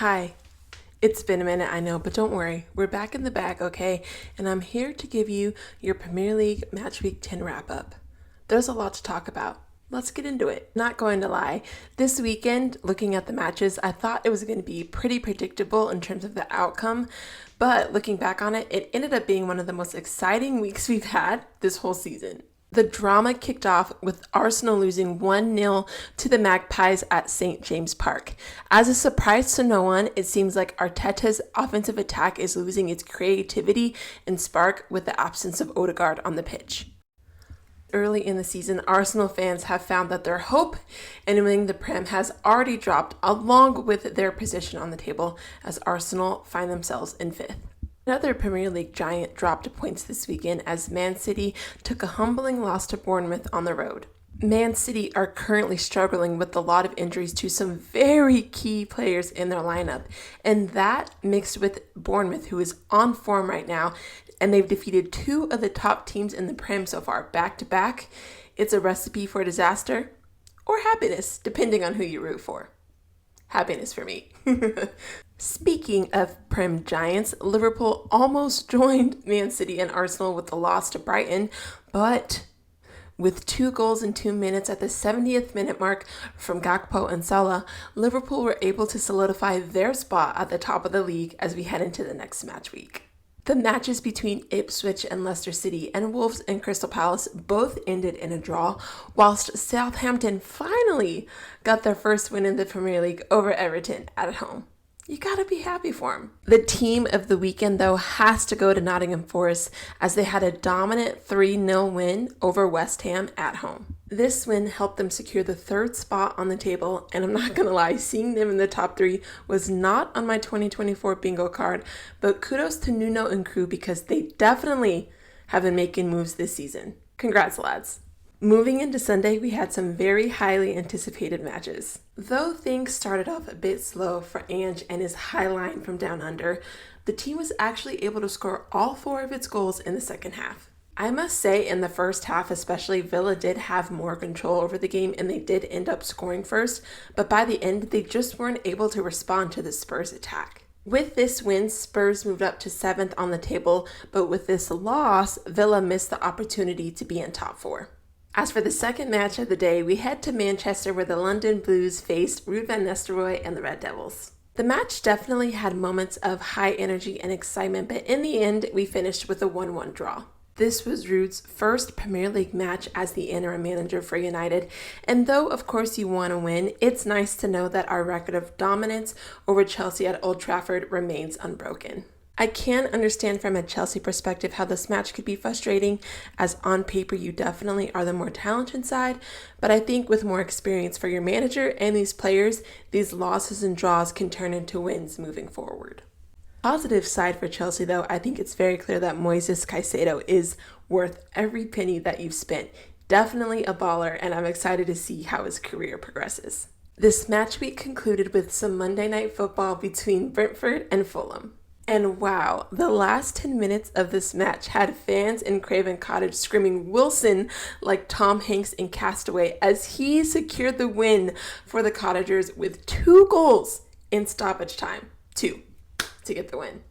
Hi. It's been a minute, I know, but don't worry. We're back in the bag, okay? And I'm here to give you your Premier League Matchweek 10 wrap-up. There's a lot to talk about. Let's get into it. Not going to lie, this weekend, looking at the matches, I thought it was going to be pretty predictable in terms of the outcome, but looking back on it, it ended up being one of the most exciting weeks we've had this whole season. The drama kicked off with Arsenal losing 1-0 to the Magpies at St. James Park. As a surprise to no one, it seems like Arteta's offensive attack is losing its creativity and spark with the absence of Odegaard on the pitch. Early in the season, Arsenal fans have found that their hope in winning the Prem has already dropped, along with their position on the table, as Arsenal find themselves in 5th. Another Premier League giant dropped points this weekend as Man City took a humbling loss to Bournemouth on the road. Man City are currently struggling with a lot of injuries to some very key players in their lineup, and that mixed with Bournemouth, who is on form right now, and they've defeated 2 of the top teams in the Prem so far, back to back. It's a recipe for disaster or happiness, depending on who you root for. Happiness for me. Speaking of Prem giants, Liverpool almost joined Man City and Arsenal with the loss to Brighton, but with 2 goals in 2 minutes at the 70th minute mark from Gakpo and Salah, Liverpool were able to solidify their spot at the top of the league as we head into the next match week. The matches between Ipswich and Leicester City and Wolves and Crystal Palace both ended in a draw, whilst Southampton finally got their first win in the Premier League over Everton at home. You gotta be happy for them. The team of the weekend, though, has to go to Nottingham Forest as they had a dominant 3-0 win over West Ham at home. This win helped them secure the 3rd spot on the table, and I'm not gonna lie, seeing them in the top 3 was not on my 2024 bingo card, but kudos to Nuno and crew because they definitely have been making moves this season. Congrats, lads. Moving into Sunday, we had some very highly anticipated matches. Though things started off a bit slow for Ange and his high line from down under, the team was actually able to score all 4 of its goals in the second half. I must say, in the first half especially, Villa did have more control over the game and they did end up scoring first, but by the end, they just weren't able to respond to the Spurs attack. With this win, Spurs moved up to 7th on the table, but with this loss, Villa missed the opportunity to be in top 4. As for the second match of the day, we head to Manchester where the London Blues faced Ruud van Nistelrooy and the Red Devils. The match definitely had moments of high energy and excitement, but in the end, we finished with a 1-1 draw. This was Ruud's first Premier League match as the interim manager for United, and though of course you want to win, it's nice to know that our record of dominance over Chelsea at Old Trafford remains unbroken. I can understand from a Chelsea perspective how this match could be frustrating, as on paper you definitely are the more talented side, but I think with more experience for your manager and these players, these losses and draws can turn into wins moving forward. Positive side for Chelsea though, I think it's very clear that Moises Caicedo is worth every penny that you've spent. Definitely a baller, and I'm excited to see how his career progresses. This match week concluded with some Monday night football between Brentford and Fulham. And wow, the last 10 minutes of this match had fans in Craven Cottage screaming Wilson like Tom Hanks in Castaway as he secured the win for the Cottagers with 2 goals in stoppage time. 2 to get the win.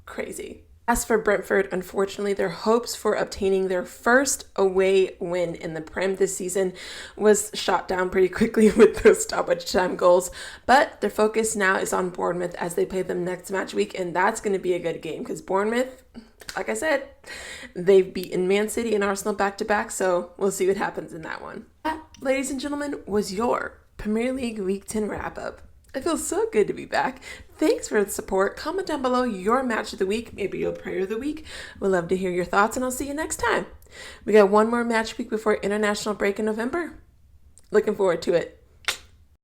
Crazy. As for Brentford, unfortunately, their hopes for obtaining their first away win in the Prem this season was shot down pretty quickly with those stoppage time goals. But their focus now is on Bournemouth as they play them next match week, and that's going to be a good game because Bournemouth, like I said, they've beaten Man City and Arsenal back-to-back, so we'll see what happens in that one. That, ladies and gentlemen, was your Premier League Week 10 wrap-up. It feels so good to be back. Thanks for the support. Comment down below your match of the week, maybe your player of the week. We'd love to hear your thoughts, and I'll see you next time. We got one more match week before international break in November. Looking forward to it.